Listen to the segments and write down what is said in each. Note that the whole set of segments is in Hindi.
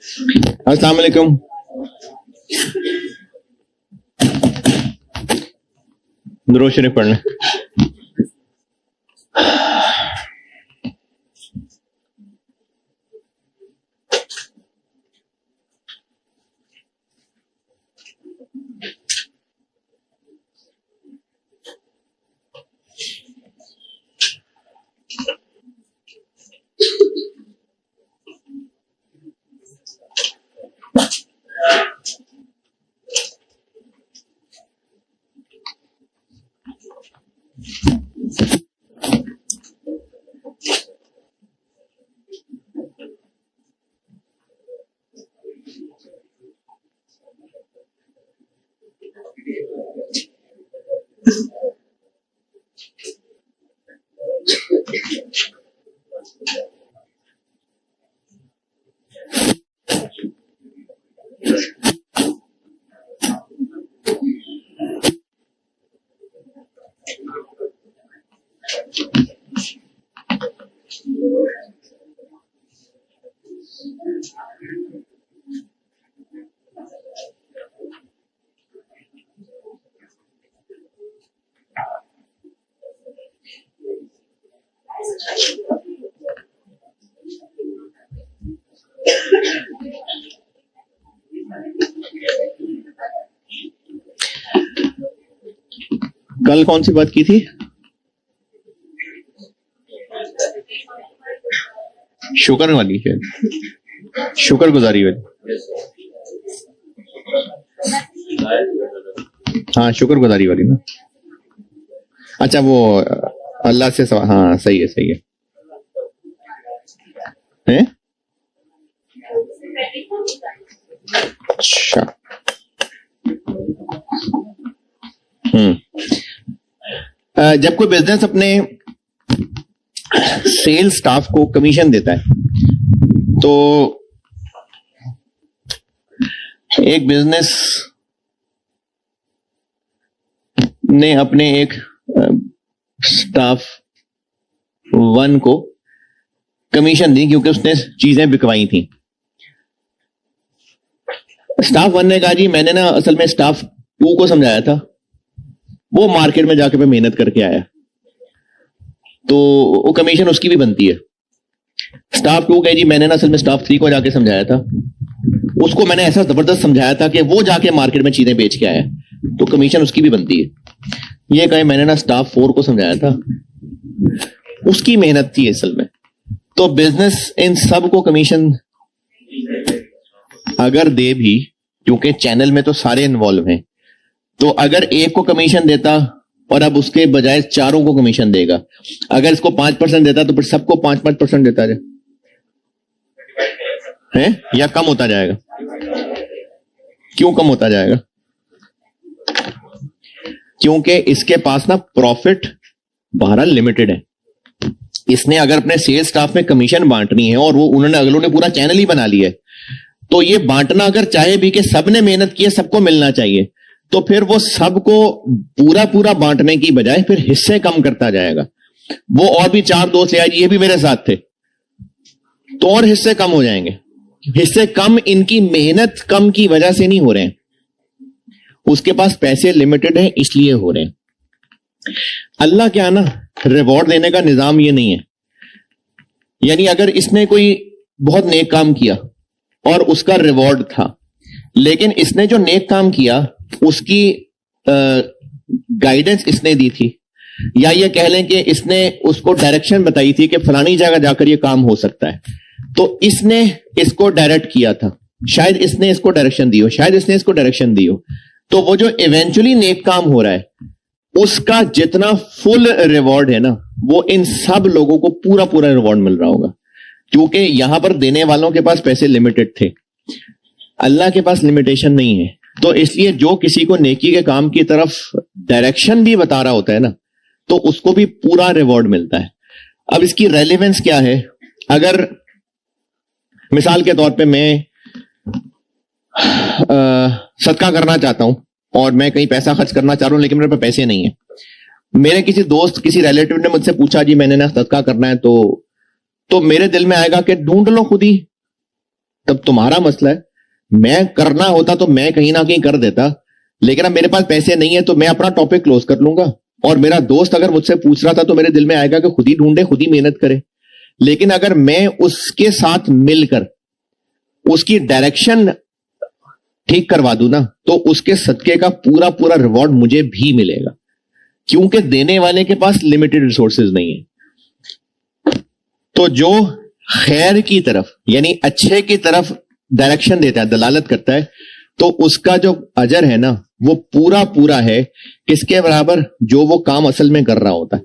अस्सलाम वालेकुम। दुरूद शरीफ पढ़ लें। कल कौन सी बात की थी? शुक्र वाली है, शुक्रगुजारी वाली। हाँ, शुक्रगुजारी वाली ना। अच्छा, वो अल्लाह से सवाल। हाँ, सही है, सही है। हैं? अच्छा। जब कोई बिजनेस अपने सेल्स स्टाफ को कमीशन देता है, तो एक बिजनेस ने अपने एक स्टाफ 1 को कमीशन दी क्योंकि उसने चीजें बिकवाई थी। स्टाफ 1 ने कहा जी मैंने ना असल में स्टाफ 2 को समझाया था, वो मार्केट में जाके मैं मेहनत करके आया, तो वो कमीशन उसकी भी बनती है। स्टाफ 2 कहे जी मैंने ना असल में स्टाफ 3 को जाके समझाया था, उसको मैंने ऐसा जबरदस्त समझाया था कि वो जाके मार्केट में चीजें बेच के आया, तो कमीशन उसकी भी बनती है। ये कहे मैंने ना स्टाफ 4 को समझाया था, उसकी मेहनत थी असल में। तो बिजनेस इन सब को कमीशन अगर दे भी, क्योंकि चैनल में तो सारे इन्वॉल्व हैं, तो अगर एक को कमीशन देता और अब उसके बजाय 4 को कमीशन देगा, अगर इसको 5% देता तो फिर सबको 5-5% देता जाए है, या कम होता जाएगा? क्यों कम होता जाएगा? क्योंकि इसके पास ना प्रॉफिट बहरहाल लिमिटेड है। इसने अगर अपने सेल्स स्टाफ में कमीशन बांटनी है और वो उन्होंने अगलों ने पूरा चैनल ही बना लिया है, तो ये बांटना अगर चाहे भी कि सबने मेहनत की है सबको मिलना चाहिए, तो फिर वो सबको पूरा पूरा बांटने की बजाय फिर हिस्से कम करता जाएगा। वो और भी 4 दोस्त ले आए, ये भी मेरे साथ थे, तो और हिस्से कम हो जाएंगे। हिस्से कम इनकी मेहनत कम की वजह से नहीं हो रहे हैं, उसके पास पैसे लिमिटेड हैं इसलिए हो रहे हैं। अल्लाह क्या ना रिवॉर्ड देने का निजाम ये नहीं है। यानी अगर इसने कोई बहुत नेक काम किया और उसका रिवॉर्ड था, लेकिन इसने जो नेक काम किया उसकी गाइडेंस इसने दी थी, या ये कह लें कि इसने उसको डायरेक्शन बताई थी कि फलानी जगह जाकर ये काम हो सकता है, तो इसने इसको डायरेक्ट किया था। शायद इसने इसको डायरेक्शन दी हो, शायद इसने इसको डायरेक्शन दी हो, तो वो जो इवेंचुअली नेक काम हो रहा है उसका जितना फुल रिवॉर्ड है ना, वो इन सब लोगों को पूरा पूरा रिवॉर्ड मिल रहा होगा, क्योंकि यहां पर देने वालों के पास पैसे लिमिटेड थे, अल्लाह के पास लिमिटेशन नहीं है। तो इसलिए जो किसी को नेकी के काम की तरफ डायरेक्शन भी बता रहा होता है ना, तो उसको भी पूरा रिवॉर्ड मिलता है। अब इसकी रेलेवेंस क्या है? अगर मिसाल के तौर पे मैं सदका करना चाहता हूं और मैं कहीं पैसा खर्च करना चाह रहा हूं, लेकिन मेरे पास पैसे नहीं है, मेरे किसी दोस्त किसी रिलेटिव ने मुझसे पूछा जी मैंने ना सदका करना है, तो मेरे दिल में आएगा कि ढूंढ लो खुद ही, तब तुम्हारा मसला है। मैं करना होता तो मैं कहीं ना कहीं कर देता, लेकिन अब मेरे पास पैसे नहीं है तो मैं अपना टॉपिक क्लोज कर लूंगा। और मेरा दोस्त अगर मुझसे पूछ रहा था तो मेरे दिल में आएगा कि खुद ही ढूंढे, खुद ही मेहनत करे। लेकिन अगर मैं उसके साथ मिलकर उसकी डायरेक्शन ठीक करवा दूं ना, तो उसके सदके का पूरा पूरा रिवॉर्ड मुझे भी मिलेगा, क्योंकि देने वाले के पास लिमिटेड रिसोर्सेज नहीं है। तो जो खैर की तरफ यानी अच्छे की तरफ डायरेक्शन देता है, दलालत करता है, तो उसका जो अजर है ना वो पूरा पूरा है किसके बराबर, जो वो काम असल में कर रहा होता है।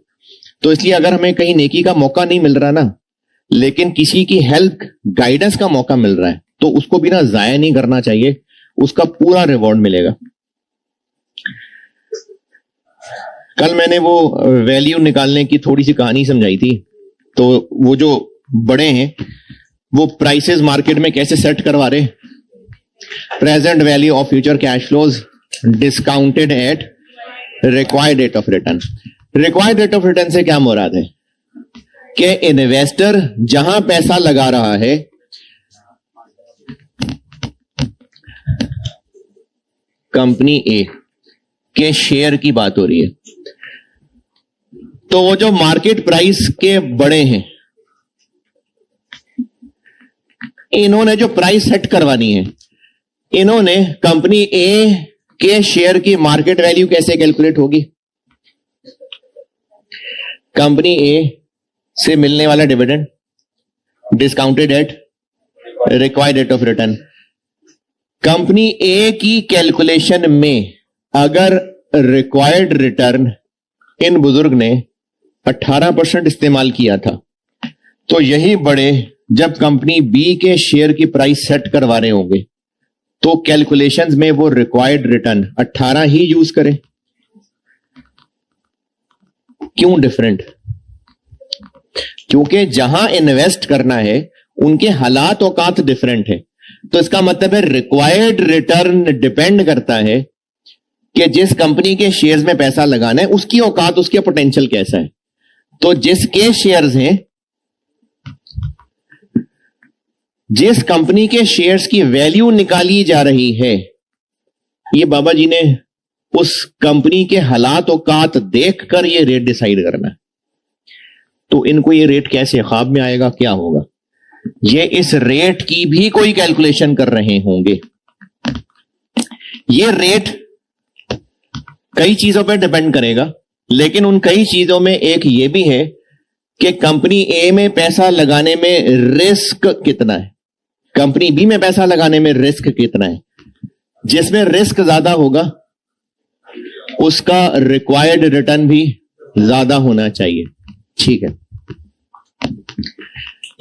तो इसलिए अगर हमें कहीं नेकी का मौका नहीं मिल रहा ना, लेकिन किसी की हेल्प गाइडेंस का मौका मिल रहा है, तो उसको भी ना जाया नहीं करना चाहिए, उसका पूरा रिवॉर्ड मिलेगा। कल मैंने वो वैल्यू निकालने की थोड़ी सी कहानी समझाई थी। तो वो जो बड़े हैं वो प्राइसेस मार्केट में कैसे सेट करवा रहे, present value of future cash flows discounted at required rate of return. Required rate of return से क्या मुराद है कि इन्वेस्टर जहां पैसा लगा रहा है, कंपनी ए के शेयर की बात हो रही है, तो वो जो मार्केट प्राइस के बड़े हैं, इन्होंने जो प्राइस सेट करवानी है, इन्होंने कंपनी ए के शेयर की मार्केट वैल्यू कैसे कैलकुलेट होगी, कंपनी ए से मिलने वाला dividend discounted at required rate of return. Company A की कैलकुलेशन में अगर रिक्वायर्ड रिटर्न इन बुजुर्ग ने 18% इस्तेमाल किया था, तो यही बड़े जब कंपनी बी के शेयर की प्राइस सेट करवा रहे होंगे तो कैलकुलेशंस में वो रिक्वायर्ड रिटर्न 18 ही यूज करें। क्यों डिफरेंट? क्योंकि जहां इन्वेस्ट करना है उनके हालात औकात डिफरेंट है। तो इसका मतलब है रिक्वायर्ड रिटर्न डिपेंड करता है कि जिस कंपनी के शेयर्स में पैसा लगाना है उसकी औकात, उसके पोटेंशियल कैसा है। तो जिसके शेयर्स हैं, जिस कंपनी के शेयर्स की वैल्यू निकाली जा रही है, ये बाबा जी ने उस कंपनी के हालात औकात देखकर ये रेट डिसाइड करना है। तो इनको ये रेट कैसे ख्वाब में आएगा, क्या होगा, ये इस रेट की भी कोई कैलकुलेशन कर रहे होंगे। ये रेट कई चीजों पर डिपेंड करेगा, लेकिन उन कई चीजों में एक ये भी है कि कंपनी ए में पैसा लगाने में रिस्क कितना है, कंपनी बी में पैसा लगाने में रिस्क कितना है। जिसमें रिस्क ज्यादा होगा उसका रिक्वायर्ड रिटर्न भी ज्यादा होना चाहिए। ठीक है,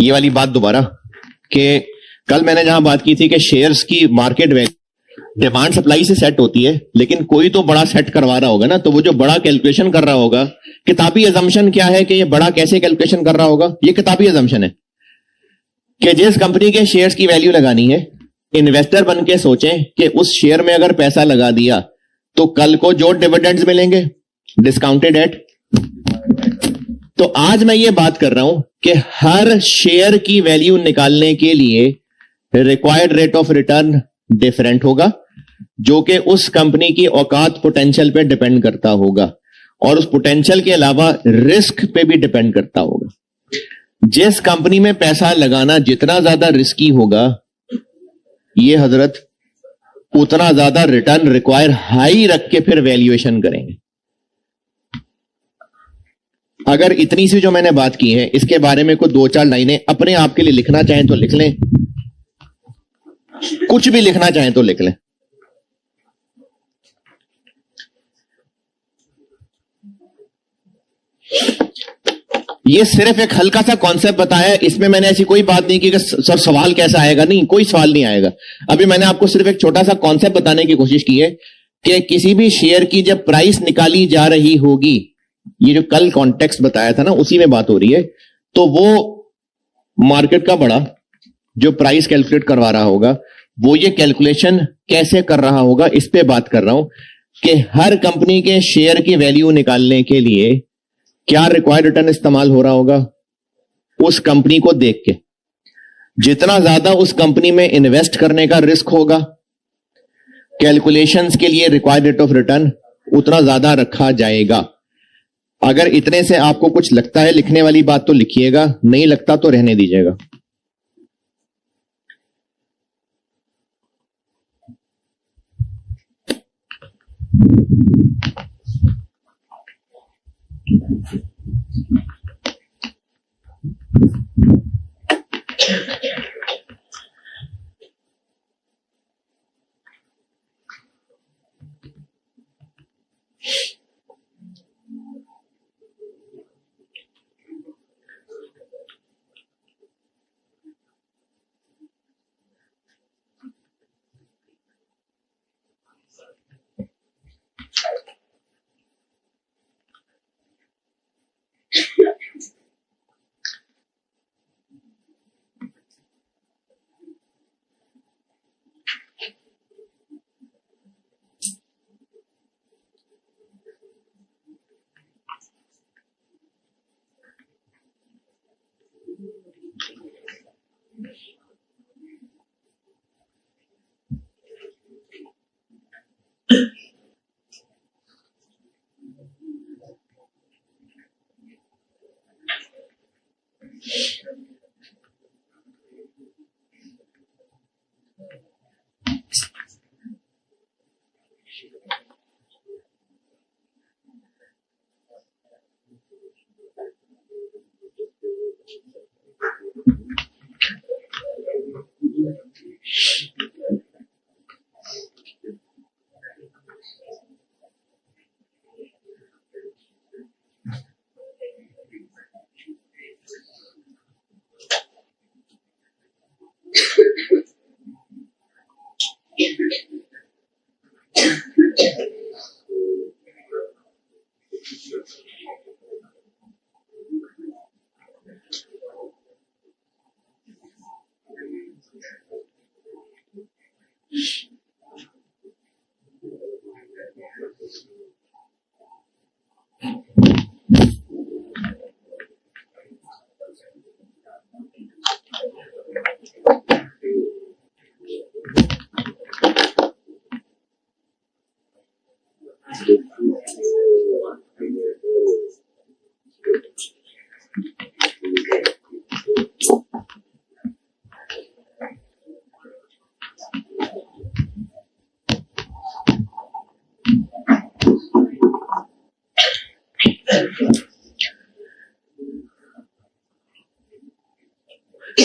ये वाली बात दोबारा कि कल मैंने जहां बात की थी कि शेयर्स की मार्केट वैल्यू डिमांड सप्लाई से सेट होती है, लेकिन कोई तो बड़ा सेट करवा रहा होगा ना, तो वो जो बड़ा कैलकुलेशन कर रहा होगा, किताबी अजम्पशन क्या है कि ये बड़ा कैसे कैलकुलेशन कर रहा होगा, ये किताबी अजम्पशन है कि जिस कंपनी के शेयर्स की वैल्यू लगानी है, इन्वेस्टर बन के सोचें कि उस शेयर में अगर पैसा लगा दिया तो कल को जो डिविडेंड्स मिलेंगे डिस्काउंटेड एट। तो आज मैं ये बात कर रहा हूं कि हर शेयर की वैल्यू निकालने के लिए required rate of return different होगा, जो कि उस कंपनी की औकात पोटेंशियल पे डिपेंड करता होगा, और उस पोटेंशियल के अलावा रिस्क पे भी डिपेंड करता होगा। जिस कंपनी में पैसा लगाना जितना ज्यादा रिस्की होगा, ये हजरत उतना ज्यादा रिटर्न रिक्वायर हाई रख के फिर वैल्यूएशन करेंगे। अगर इतनी सी जो मैंने बात की है, इसके बारे में कोई 2-4 लाइनें अपने आप के लिए लिखना चाहें तो लिख लें, कुछ भी लिखना चाहें तो लिख लें। ये सिर्फ एक हल्का सा कॉन्सेप्ट बताया, इसमें मैंने ऐसी कोई बात नहीं की कि सर सवाल कैसा आएगा, नहीं, कोई सवाल नहीं आएगा। अभी मैंने आपको सिर्फ एक छोटा सा कॉन्सेप्ट बताने की कोशिश की है कि किसी भी शेयर की जब प्राइस निकाली जा रही होगी, ये जो कल कॉन्टेक्स्ट बताया था ना, उसी में बात हो रही है, तो वो मार्केट का बड़ा जो प्राइस कैलकुलेट करवा रहा होगा, वो ये कैलकुलेशन कैसे कर रहा होगा, इस पे बात कर रहा हूं कि हर कंपनी के शेयर की वैल्यू निकालने के लिए क्या रिक्वायर्ड रिटर्न इस्तेमाल हो रहा होगा उस कंपनी को देख के। जितना ज्यादा उस कंपनी में इन्वेस्ट करने का रिस्क होगा, कैलकुलेशंस के लिए रिक्वायर्ड रेट ऑफ रिटर्न उतना ज्यादा रखा जाएगा। अगर इतने से आपको कुछ लगता है लिखने वाली बात तो लिखिएगा, नहीं लगता तो रहने दीजिएगा।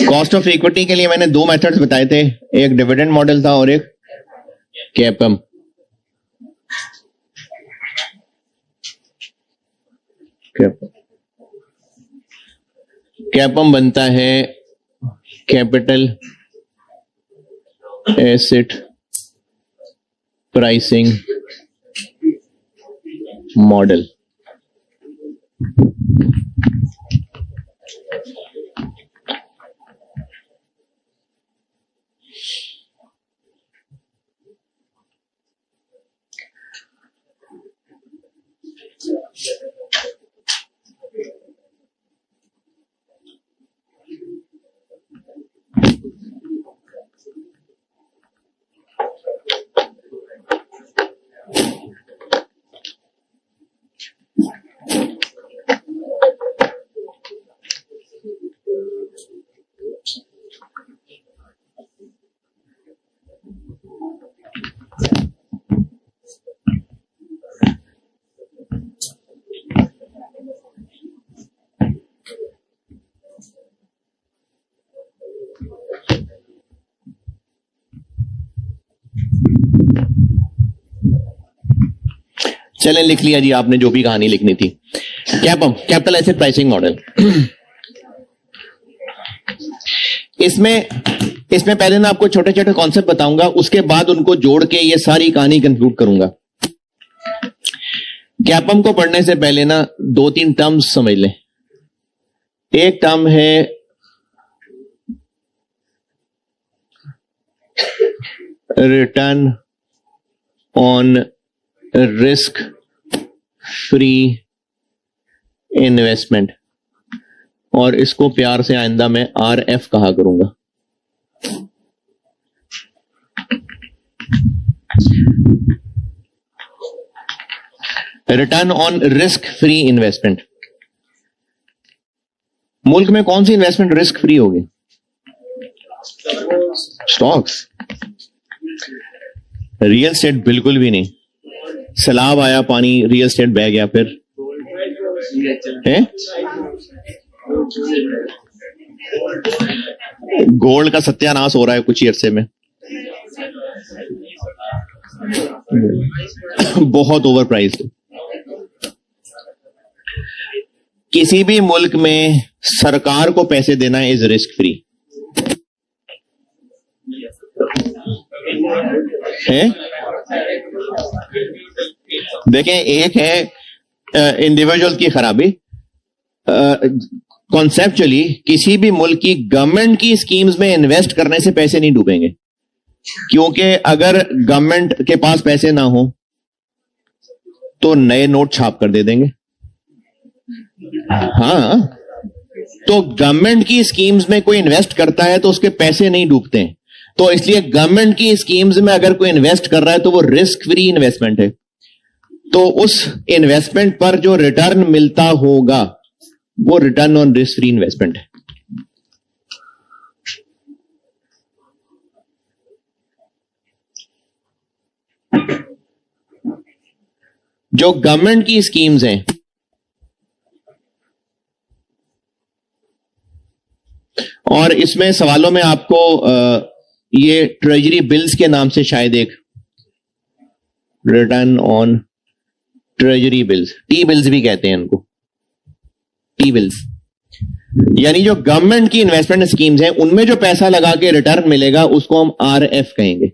कॉस्ट ऑफ इक्विटी के लिए मैंने दो मेथड्स बताए थे, एक डिविडेंड मॉडल था और एक कैपम। कैपम बनता है कैपिटल एसेट प्राइसिंग मॉडल। चलें, लिख लिया जी आपने जो भी कहानी लिखनी थी। कैपम, कैपिटल एसेट प्राइसिंग मॉडल। इसमें पहले ना आपको छोटे छोटे कॉन्सेप्ट बताऊंगा, उसके बाद उनको जोड़ के ये सारी कहानी कंक्लूड करूंगा। कैपम को पढ़ने से पहले ना दो तीन टर्म्स समझ लें। एक टर्म है return on risk free investment, और इसको प्यार से आइंदा मैं RF कहा करूंगा, return on risk free investment. मुल्क में कौन सी इन्वेस्टमेंट रिस्क फ्री होगी? स्टॉक्स। रियल एस्टेट बिल्कुल भी नहीं। सैलाब आया, पानी, रियल एस्टेट बह गया, फिर है? गोल्ड का सत्यानाश हो रहा है कुछ ही अरसे में, बहुत ओवर प्राइस्ड। किसी भी मुल्क में सरकार को पैसे देना इज रिस्क फ्री है। देखें, एक है इंडिविजुअल की खराबी। कॉन्सेप्चुअली किसी भी मुल्क की गवर्नमेंट की स्कीम्स में इन्वेस्ट करने से पैसे नहीं डूबेंगे, क्योंकि अगर गवर्नमेंट के पास पैसे ना हो तो नए नोट छाप कर दे देंगे। हाँ, तो गवर्नमेंट की स्कीम्स में कोई इन्वेस्ट करता है तो उसके पैसे नहीं डूबते हैं। तो इसलिए गवर्नमेंट की स्कीम्स में अगर कोई इन्वेस्ट कर रहा है तो वो रिस्क फ्री इन्वेस्टमेंट है। तो उस इन्वेस्टमेंट पर जो रिटर्न मिलता होगा वो return on risk free investment है। जो गवर्नमेंट की स्कीम्स हैं, और इसमें सवालों में आपको ये ट्रेजरी बिल्स के नाम से शायद एक return on treasury bills, T bills भी कहते हैं इनको, टी बिल्स, यानी जो गवर्नमेंट की इन्वेस्टमेंट स्कीम्स हैं उनमें जो पैसा लगा के रिटर्न मिलेगा उसको हम आरएफ कहेंगे।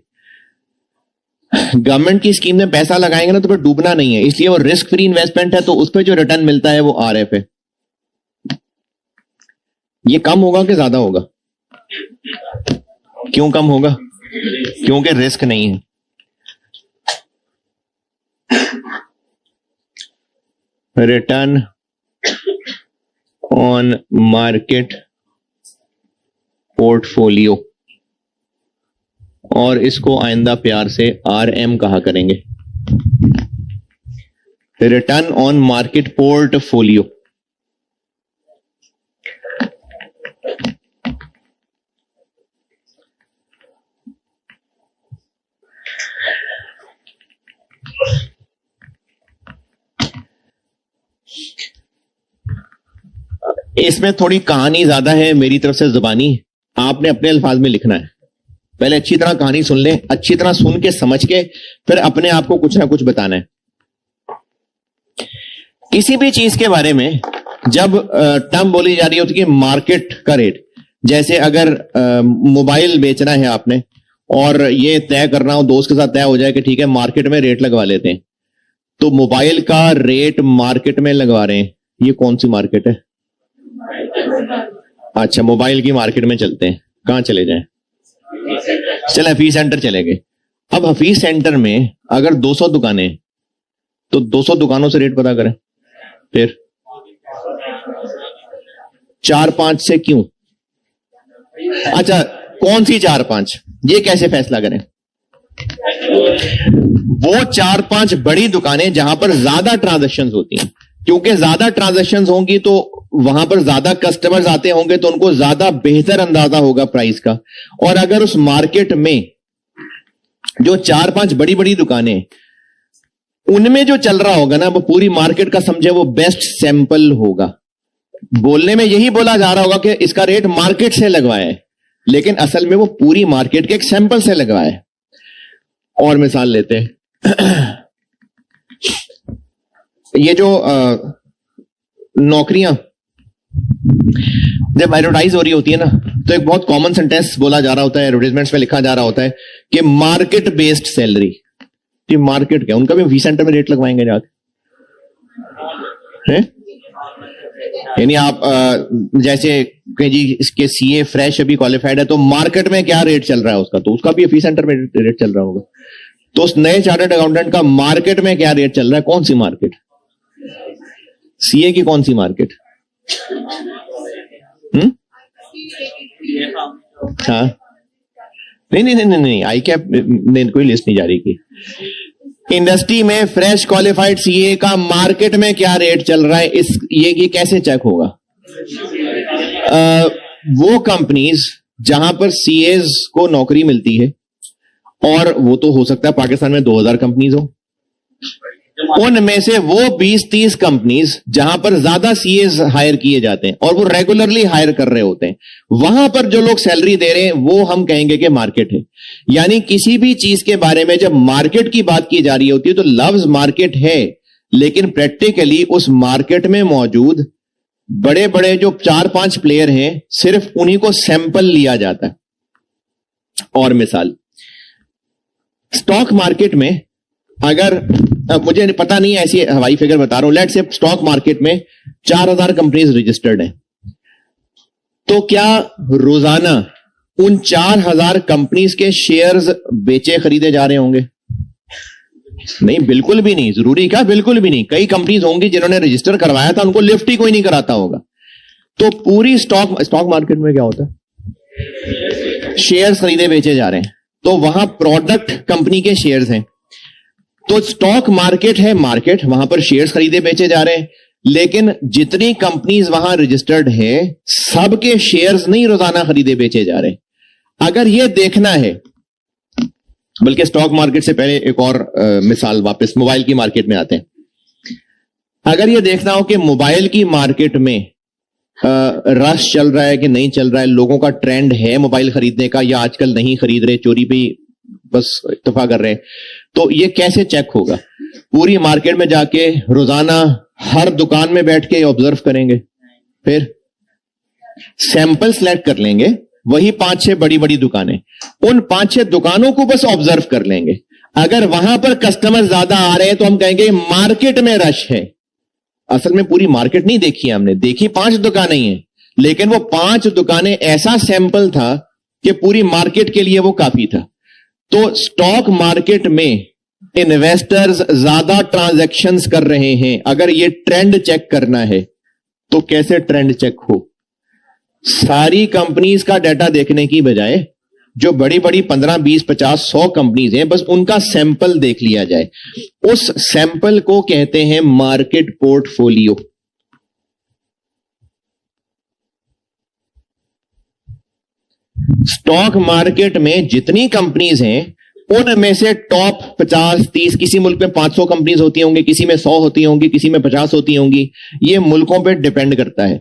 गवर्नमेंट की स्कीम में पैसा लगाएंगे ना तो फिर डूबना नहीं है, इसलिए वो रिस्क फ्री इन्वेस्टमेंट है, तो उस पर जो रिटर्न मिलता है वो आरएफ है। ये कम होगा कि ज्यादा होगा? क्यों कम होगा? क्योंकि रिस्क नहीं है। रिटर्न ऑन मार्केट पोर्टफोलियो, और इसको आइंदा प्यार से आरएम कहा करेंगे, रिटर्न ऑन मार्केट पोर्टफोलियो। इसमें थोड़ी कहानी ज्यादा है मेरी तरफ से जुबानी, आपने अपने अल्फाज में लिखना है। पहले अच्छी तरह कहानी सुन लें, अच्छी तरह सुन के समझ के फिर अपने आप को कुछ ना कुछ बताना है। किसी भी चीज के बारे में जब टर्म बोली जा रही होती है कि मार्केट का रेट, जैसे अगर मोबाइल बेचना है आपने और ये तय करना हो, दोस्त के साथ तय हो जाए कि ठीक है मार्केट में रेट लगवा लेते हैं, तो मोबाइल का रेट मार्केट में लगवा रहे हैं, ये कौन सी मार्केट है? अच्छा, मोबाइल की मार्केट में चलते हैं। कहां चले जाएं? चल हफीज सेंटर चले गए। अब हफीज सेंटर में अगर 200 दुकानें, तो 200 दुकानों से रेट पता करें। फिर 4-5 से क्यों? अच्छा, कौन सी 4-5, ये कैसे फैसला करें? वो 4-5 बड़ी दुकानें जहां पर ज्यादा ट्रांजैक्शंस होती हैं, क्योंकि ज्यादा ट्रांजैक्शंस होंगी तो वहां पर ज्यादा कस्टमर्स आते होंगे तो उनको ज्यादा बेहतर अंदाजा होगा प्राइस का। और अगर उस मार्केट में जो 4-5 बड़ी बड़ी दुकानें, उनमें जो चल रहा होगा ना वो पूरी मार्केट का समझे वो बेस्ट सैंपल होगा। बोलने में यही बोला जा रहा होगा कि इसका रेट मार्केट से लगवाया है, लेकिन असल में वो पूरी मार्केट के एक सैंपल से लगवाया है। और मिसाल लेते हैं, ये जो नौकरियां जब एडवर्टाइज हो रही होती है ना, तो एक बहुत कॉमन सेंटेंस बोला जा रहा होता है, एडवर्टाइजमेंट्स में लिखा जा रहा होता है कि मार्केट बेस्ड सैलरी। ये मार्केट क्या, उनका भी वी सेंटर में रेट लगवाएंगे जाके? यानी आप जैसे कहीं जी इसके सीए फ्रेश अभी क्वालिफाइड है, तो मार्केट में क्या रेट चल रहा है उसका, तो उसका भी फी सेंटर में रेट चल रहा होगा। तो उस नए चार्टर्ड अकाउंटेंट का मार्केट में क्या रेट चल रहा है? कौन सी मार्केट? सीए की कौन सी मार्केट? हाँ, नहीं, आई कैप ने कोई लिस्ट नहीं जारी की। इंडस्ट्री में फ्रेश क्वालिफाइड सीए का मार्केट में क्या रेट चल रहा है, ये कैसे चेक होगा? वो कंपनीज जहां पर सीएज को नौकरी मिलती है, और वो तो हो सकता है पाकिस्तान में 2000 कंपनीज हो, उनमें से वो 20-30 कंपनीज जहां पर ज्यादा सीएज हायर किए जाते हैं और वो रेगुलरली हायर कर रहे होते हैं, वहां पर जो लोग सैलरी दे रहे हैं वो हम कहेंगे कि मार्केट है। यानी किसी भी चीज के बारे में जब मार्केट की बात की जा रही होती है तो लफ्ज मार्केट है, लेकिन प्रैक्टिकली उस मार्केट में मौजूद बड़े बड़े जो 4-5 प्लेयर हैं, सिर्फ उन्हीं को सैंपल लिया जाता है। और मिसाल, स्टॉक मार्केट में अगर मुझे पता नहीं है, ऐसी हवाई फिगर बता रहा हूं, लेट्स से स्टॉक मार्केट में 4000 कंपनीज रजिस्टर्ड हैं, तो क्या रोजाना उन 4000 कंपनीज के शेयर्स बेचे खरीदे जा रहे होंगे? नहीं, बिल्कुल भी नहीं। जरूरी क्या? बिल्कुल भी नहीं। कई कंपनीज होंगी जिन्होंने रजिस्टर करवाया था, उनको लिफ्ट ही कोई नहीं कराता होगा। तो पूरी स्टॉक मार्केट में क्या होता है? शेयर्स खरीदे बेचे जा रहे हैं, तो वहां प्रोडक्ट कंपनी के शेयर्स हैं। तो स्टॉक मार्केट है, मार्केट, वहां पर शेयर्स खरीदे बेचे जा रहे हैं, लेकिन जितनी कंपनीज वहां रजिस्टर्ड है सबके शेयर्स नहीं रोजाना खरीदे बेचे जा रहे। अगर यह देखना है, बल्कि स्टॉक मार्केट से पहले एक और मिसाल, वापस मोबाइल की मार्केट में आते हैं। अगर यह देखना हो कि मोबाइल की मार्केट में रश चल रहा है कि नहीं चल रहा है, लोगों का ट्रेंड है मोबाइल खरीदने का या आजकल नहीं खरीद रहे, चोरी पे बस इत्तफा कर रहे हैं, तो ये कैसे चेक होगा? पूरी मार्केट में जाके रोजाना हर दुकान में बैठ के ऑब्जर्व करेंगे, फिर सैंपल सिलेक्ट कर लेंगे, वही 5-6 बड़ी बड़ी दुकानें, उन 5-6 दुकानों को बस ऑब्जर्व कर लेंगे। अगर वहां पर कस्टमर ज्यादा आ रहे हैं तो हम कहेंगे मार्केट में रश है। असल में पूरी मार्केट नहीं देखी हमने, देखी 5 दुकानें ही हैं, लेकिन वो 5 दुकानें ऐसा सैंपल था कि पूरी मार्केट के लिए वो काफी था। तो स्टॉक मार्केट में इन्वेस्टर्स ज्यादा ट्रांजैक्शंस कर रहे हैं। अगर ये ट्रेंड चेक करना है तो कैसे ट्रेंड चेक हो? सारी कंपनीज का डाटा देखने की बजाय जो बड़ी बड़ी 15, 20, 50, 100 कंपनीज हैं, बस उनका सैंपल देख लिया जाए। उस सैंपल को कहते हैं मार्केट पोर्टफोलियो। स्टॉक मार्केट में जितनी कंपनीज हैं उनमें से टॉप 50-30, किसी मुल्क में 500 कंपनीज होती होंगी, किसी में 100 होती होंगी, किसी में 50 होती होंगी, ये मुल्कों पे डिपेंड करता है।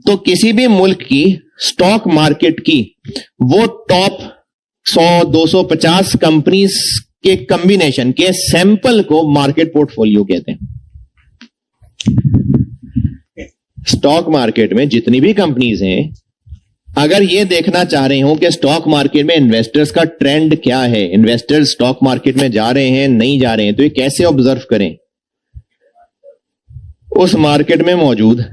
तो किसी भी मुल्क की स्टॉक मार्केट की वो टॉप 100, 250 कंपनीज के कॉम्बिनेशन के सैंपल को मार्केट पोर्टफोलियो कहते हैं। स्टॉक मार्केट में जितनी भी कंपनीज हैं, अगर ये देखना चाह रहे हो कि स्टॉक मार्केट में इन्वेस्टर्स का ट्रेंड क्या है, इन्वेस्टर्स स्टॉक मार्केट में जा रहे हैं नहीं जा रहे हैं, तो ये कैसे ऑब्जर्व करें? उस मार्केट में मौजूद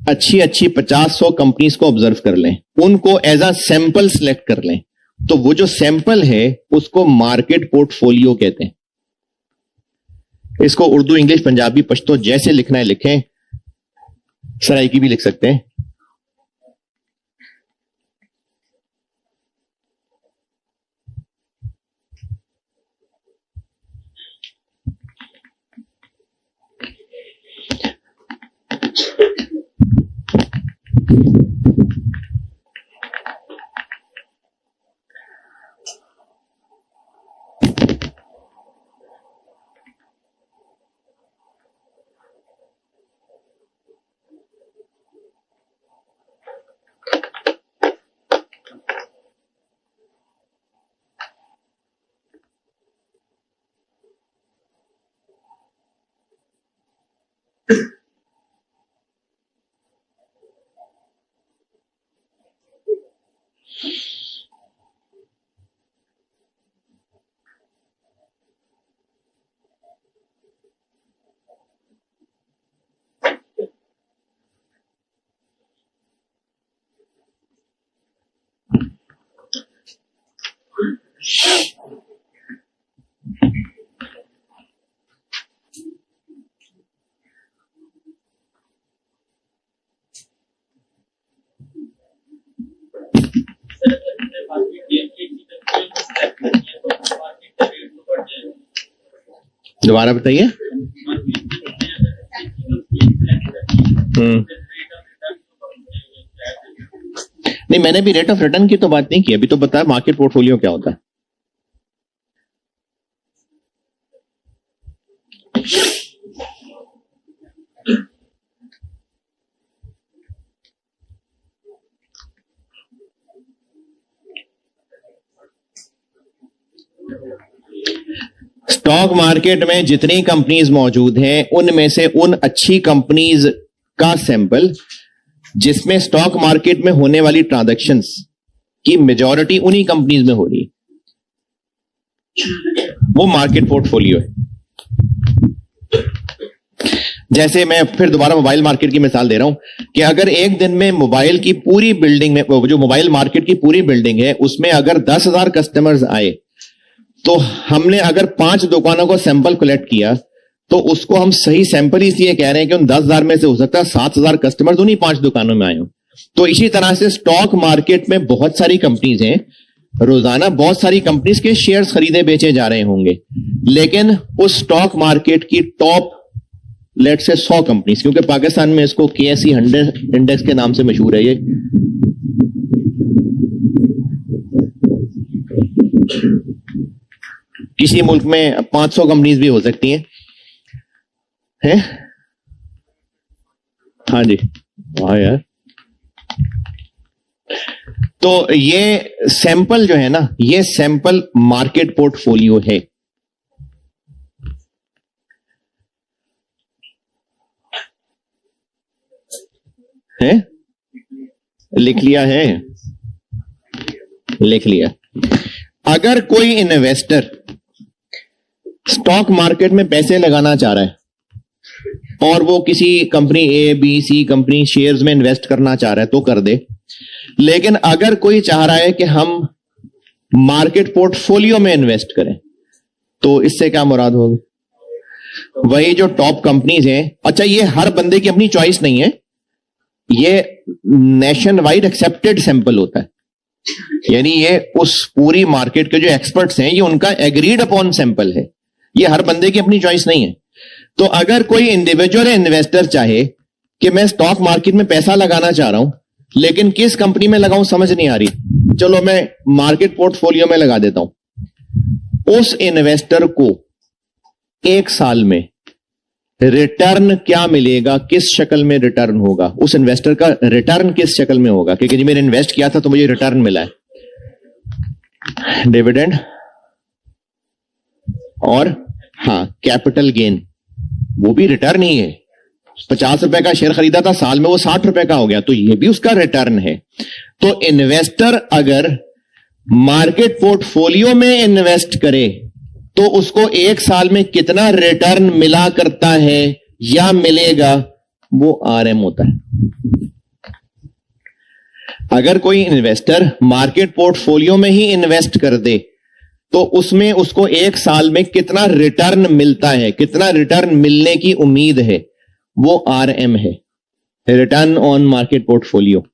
अच्छी 50-100 कंपनीज को ऑब्जर्व कर लें, उनको एज अ सैंपल सिलेक्ट कर लें, तो वो जो सैंपल है उसको मार्केट पोर्टफोलियो कहते हैं। इसको उर्दू, इंग्लिश, पंजाबी, पश्तो जैसे लिखना है लिखें, सराइकी भी लिख सकते हैं। दोबारा बताइए। नहीं, मैंने भी रेट ऑफ रिटर्न की तो बात नहीं की, अभी तो बताया मार्केट पोर्टफोलियो क्या होता है। स्टॉक मार्केट में जितनी कंपनीज मौजूद हैं उनमें से उन अच्छी कंपनीज का सैंपल जिसमें स्टॉक मार्केट में होने वाली ट्रांजैक्शंस की मेजॉरिटी उन्हीं कंपनीज में हो रही है, वो मार्केट पोर्टफोलियो है। जैसे मैं फिर दोबारा मोबाइल मार्केट की मिसाल दे रहा हूं कि अगर एक दिन में मोबाइल की पूरी बिल्डिंग में, जो मोबाइल मार्केट की पूरी बिल्डिंग है, उसमें अगर 10,000 कस्टमर्स आए तो हमने अगर 5 दुकानों को सैंपल कलेक्ट किया तो उसको हम सही सैंपल इसलिए कह रहे हैं कि उन 10,000 में से हो सकता है 7,000 कस्टमर्स उन्हीं 5 दुकानों में आए हो। तो इसी तरह से स्टॉक मार्केट में बहुत सारी कंपनीज हैं, रोजाना बहुत सारी कंपनीज के शेयर्स खरीदे बेचे जा रहे होंगे, लेकिन उस स्टॉक मार्केट की टॉप लेट से 100 कंपनीज, क्योंकि पाकिस्तान में इसको KSE 100 इंडेक्स के नाम से मशहूर है ये, किसी मुल्क में 500 कंपनीज भी हो सकती हैं। हाँ जी, वाह यार। तो ये सैंपल जो है ना, ये सैंपल मार्केट पोर्टफोलियो है। लिख लिया है, लिख लिया। अगर कोई इन्वेस्टर स्टॉक मार्केट में पैसे लगाना चाह रहा है और वो किसी कंपनी ABC कंपनी शेयर्स में इन्वेस्ट करना चाह रहा है तो कर दे, लेकिन अगर कोई चाह रहा है कि हम मार्केट पोर्टफोलियो में इन्वेस्ट करें तो इससे क्या मुराद होगी? वही जो टॉप कंपनीज हैं। अच्छा, ये हर बंदे की अपनी चॉइस नहीं है, ये नेशन वाइड एक्सेप्टेड सैंपल होता है, यानी ये उस पूरी मार्केट के जो एक्सपर्ट्स हैं ये उनका एग्रीड अपॉन सैंपल है, ये हर बंदे की अपनी चॉइस नहीं है। तो अगर कोई इंडिविजुअल इन्वेस्टर चाहे कि मैं स्टॉक मार्केट में पैसा लगाना चाह रहा हूं लेकिन किस कंपनी में लगाऊं समझ नहीं आ रही, चलो मैं मार्केट पोर्टफोलियो में लगा देता हूं, उस इन्वेस्टर को एक साल में रिटर्न क्या मिलेगा, किस शक्ल में रिटर्न होगा, उस इन्वेस्टर का रिटर्न किस शक्ल में होगा? क्योंकि जी मैंने इन्वेस्ट किया था तो मुझे रिटर्न मिला है, डिविडेंड और हाँ कैपिटल गेन, वो भी रिटर्न ही है। 50 रुपए का शेयर खरीदा था, साल में वो 60 रुपए का हो गया, तो ये भी उसका रिटर्न है। तो इन्वेस्टर अगर मार्केट पोर्टफोलियो में इन्वेस्ट करे तो उसको एक साल में कितना रिटर्न मिला करता है या मिलेगा, वो RM होता है। अगर कोई इन्वेस्टर मार्केट पोर्टफोलियो में ही इन्वेस्ट कर दे तो उसमें उसको एक साल में कितना रिटर्न मिलता है, कितना रिटर्न मिलने की उम्मीद है, वो RM है, रिटर्न ऑन मार्केट पोर्टफोलियो।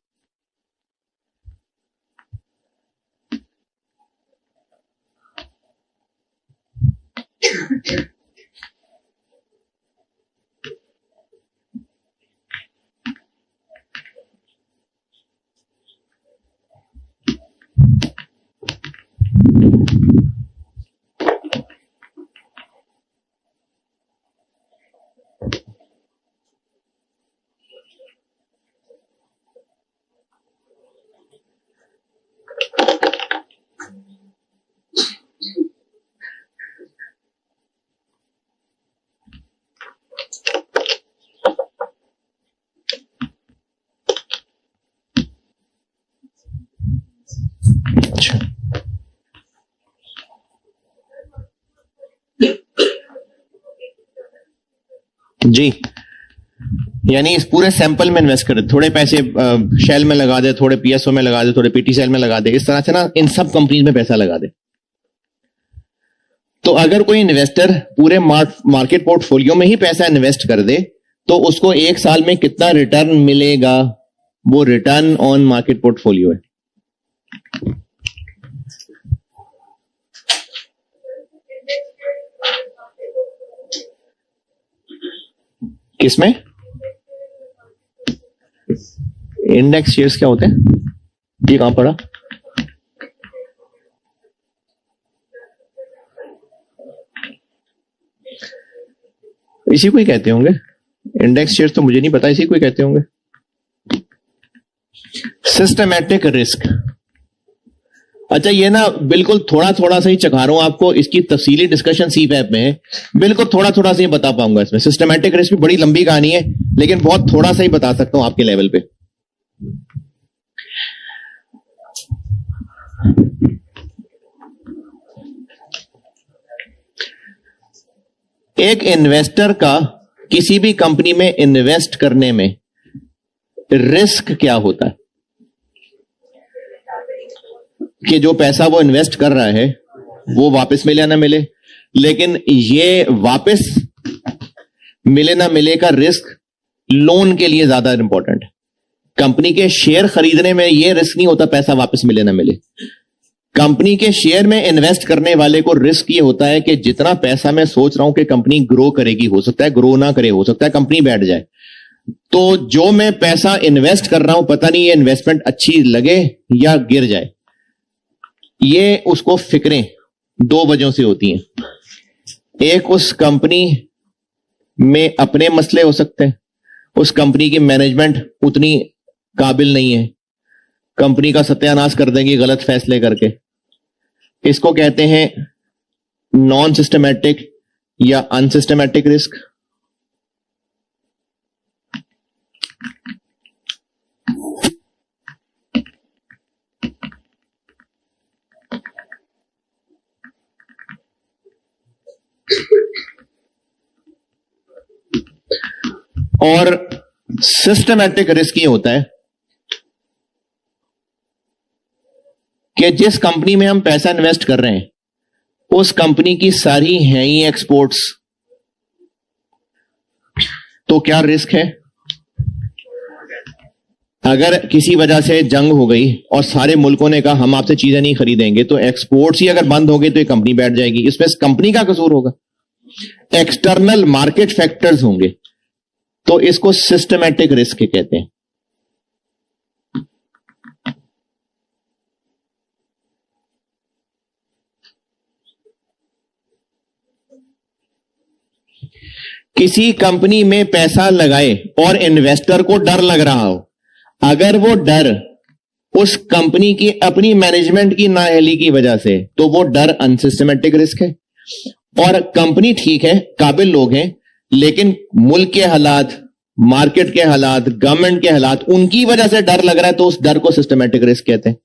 जी, यानी इस पूरे सैंपल में इन्वेस्ट करे, थोड़े पैसे शेल में लगा दे, थोड़े PSO में लगा दे, थोड़े PT सेल में लगा दे, इस तरह से ना इन सब कंपनीज में पैसा लगा दे। तो अगर कोई इन्वेस्टर पूरे मार्केट पोर्टफोलियो में ही पैसा इन्वेस्ट कर दे तो उसको एक साल में कितना रिटर्न मिलेगा, वो रिटर्न ऑन मार्केट पोर्टफोलियो है। किसमें? इंडेक्स शेयर्स क्या होते हैं? ये कहां पड़ा? इसी को ही कहते होंगे। इंडेक्स शेयर्स तो मुझे नहीं पता, इसी को ही कहते होंगे। Systematic risk. अच्छा, ये ना बिल्कुल थोड़ा थोड़ा सा ही चखा रहा हूं आपको, इसकी तफसीली डिस्कशन सीपैप में है, बिल्कुल थोड़ा थोड़ा सा ही बता पाऊंगा इसमें। सिस्टमैटिक रिस्क भी बड़ी लंबी कहानी है, लेकिन बहुत थोड़ा सा ही बता सकता हूं आपके लेवल पे। एक इन्वेस्टर का किसी भी कंपनी में इन्वेस्ट करने में रिस्क क्या होता है? कि जो पैसा वो इन्वेस्ट कर रहा है वो वापस मिले ना मिले, लेकिन ये वापस मिले ना मिले का रिस्क लोन के लिए ज्यादा इंपॉर्टेंट है। कंपनी के शेयर खरीदने में ये रिस्क नहीं होता पैसा वापस मिले ना मिले। कंपनी के शेयर में इन्वेस्ट करने वाले को रिस्क ये होता है कि जितना पैसा मैं सोच रहा हूं कि कंपनी ग्रो करेगी, हो सकता है ग्रो ना करे, हो सकता है कंपनी बैठ जाए, तो जो मैं पैसा इन्वेस्ट कर रहा हूं पता नहीं ये इन्वेस्टमेंट अच्छी लगे या गिर जाए। ये उसको फिक्रें दो वजहों से होती हैं। एक, उस कंपनी में अपने मसले हो सकते हैं, उस कंपनी की मैनेजमेंट उतनी काबिल नहीं है, कंपनी का सत्यानाश कर देंगी गलत फैसले करके। इसको कहते हैं नॉन सिस्टमैटिक या अनसिस्टमैटिक रिस्क। और सिस्टमैटिक रिस्क ये होता है कि जिस कंपनी में हम पैसा इन्वेस्ट कर रहे हैं उस कंपनी की सारी हैं ही एक्सपोर्ट्स, तो क्या रिस्क है? अगर किसी वजह से जंग हो गई और सारे मुल्कों ने कहा हम आपसे चीजें नहीं खरीदेंगे, तो एक्सपोर्ट्स ही अगर बंद हो गए तो ये कंपनी बैठ जाएगी। इसमें कंपनी का कसूर होगा, एक्सटर्नल मार्केट फैक्टर्स होंगे, तो इसको सिस्टमैटिक रिस्क कहते हैं। किसी कंपनी में पैसा लगाए और इन्वेस्टर को डर लग रहा हो, अगर वो डर उस कंपनी की अपनी मैनेजमेंट की नाअहली की वजह से, तो वो डर अनसिस्टमैटिक रिस्क है। और कंपनी ठीक है, काबिल लोग हैं, लेकिन मुल्क के हालात, मार्केट के हालात, गवर्नमेंट के हालात, उनकी वजह से डर लग रहा है, तो उस डर को सिस्टमैटिक रिस्क कहते हैं।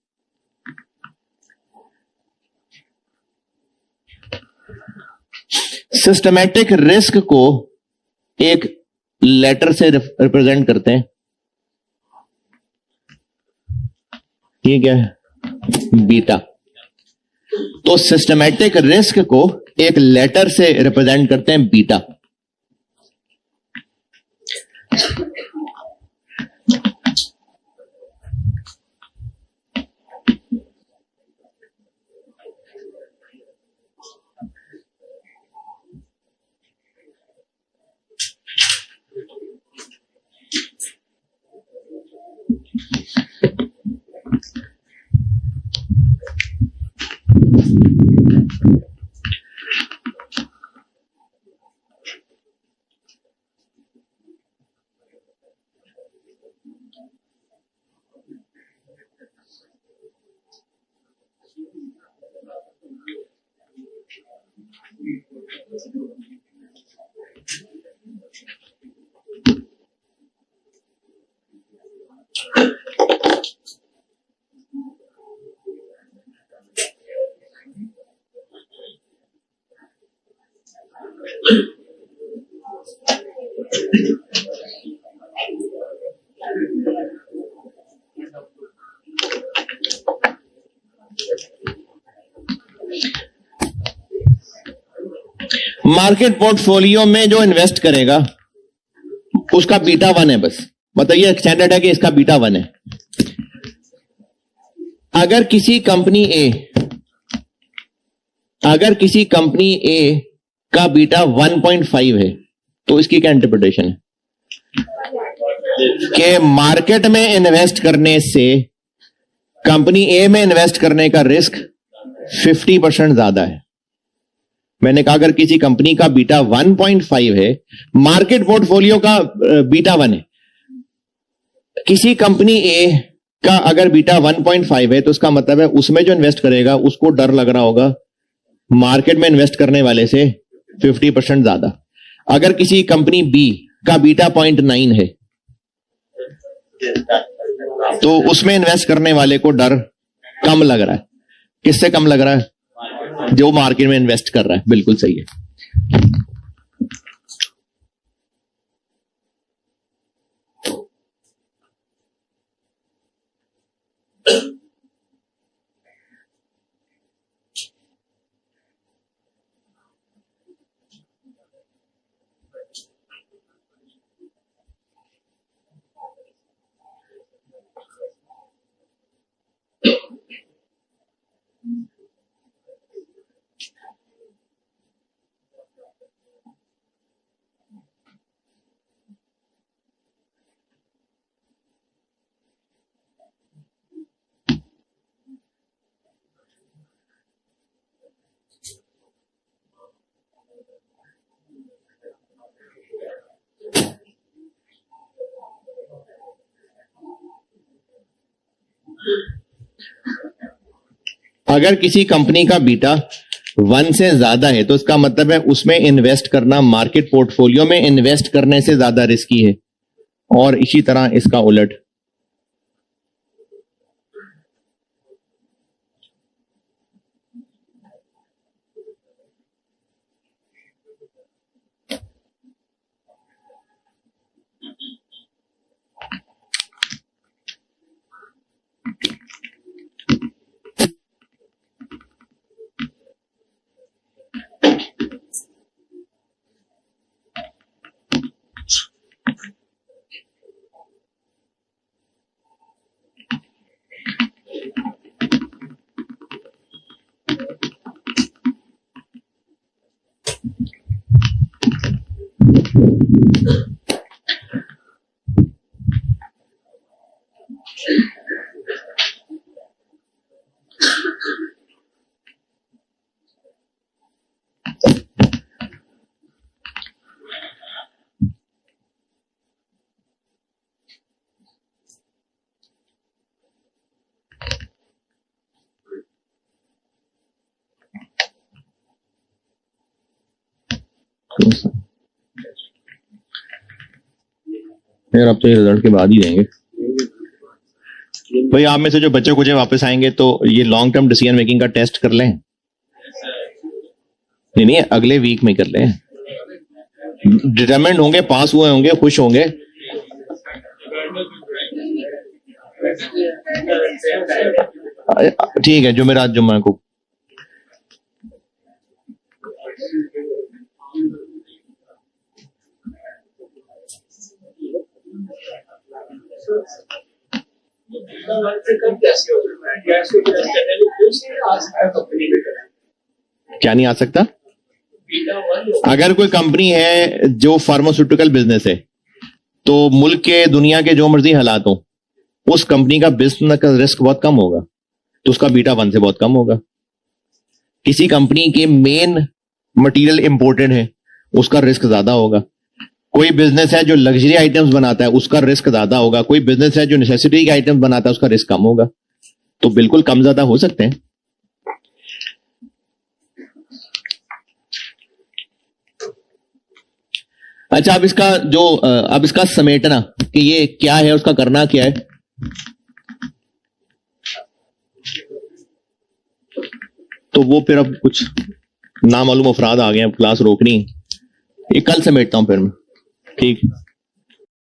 सिस्टमैटिक रिस्क को एक लेटर से रिप्रेजेंट करते हैं। ये क्या है? बीटा। तो सिस्टमैटिक रिस्क को एक लेटर से रिप्रेजेंट करते हैं, बीटा। मार्केट पोर्टफोलियो में जो इन्वेस्ट करेगा उसका बीटा 1 है, बस मतलब ये स्टैंडर्ड है कि इसका बीटा 1 है। अगर किसी कंपनी ए का बीटा 1.5 है तो इसकी क्या इंटरप्रिटेशन है? कि मार्केट में इन्वेस्ट करने से कंपनी ए में इन्वेस्ट करने का रिस्क 50% ज्यादा है। मैंने कहा अगर किसी कंपनी का बीटा 1.5 है, मार्केट पोर्टफोलियो का बीटा 1 है, किसी कंपनी ए का अगर बीटा 1.5 है तो उसका मतलब है उसमें जो इन्वेस्ट करेगा उसको डर लग रहा होगा मार्केट में इन्वेस्ट करने वाले से 50% ज्यादा। अगर किसी कंपनी बी का बीटा 0.9 है तो उसमें इन्वेस्ट करने वाले को डर कम लग रहा है। किससे कम लग रहा है? जो मार्केट में इन्वेस्ट कर रहा है। बिल्कुल सही है। अगर किसी कंपनी का बीटा 1 से ज्यादा है तो इसका मतलब है उसमें इन्वेस्ट करना मार्केट पोर्टफोलियो में इन्वेस्ट करने से ज्यादा रिस्की है, और इसी तरह इसका उलट। यार अब तो ये रिजल्ट के बाद ही देंगे भाई। आप में से जो बच्चे कुछ वापस आएंगे तो ये लॉन्ग टर्म डिसीजन मेकिंग का टेस्ट कर लें। नहीं अगले वीक में कर लें। डिटरमिनेंट होंगे, पास हुए होंगे, खुश होंगे। ठीक है, जुमेरात जुम्मा को। क्या नहीं आ सकता? अगर कोई कंपनी है जो फार्मास्यूटिकल बिजनेस है तो मुल्क के दुनिया के जो मर्जी हालात हो उस कंपनी का बिजनेस का रिस्क बहुत कम होगा, तो उसका बीटा 1 से बहुत कम होगा। किसी कंपनी के मेन मटेरियल इंपोर्टेड है उसका रिस्क ज्यादा होगा। कोई बिजनेस है जो लग्जरी आइटम्स बनाता है उसका रिस्क ज्यादा होगा। कोई बिजनेस है जो नेसेसिटी के आइटम्स बनाता है उसका रिस्क कम होगा। तो बिल्कुल कम ज्यादा हो सकते हैं। अच्छा, अब इसका समेटना कि ये क्या है, उसका करना क्या है। तो वो फिर अब कुछ नामालूम अफराद आ गए हैं, क्लास रोकनी। ये कल समेटता हूं फिर मैं। ठीक।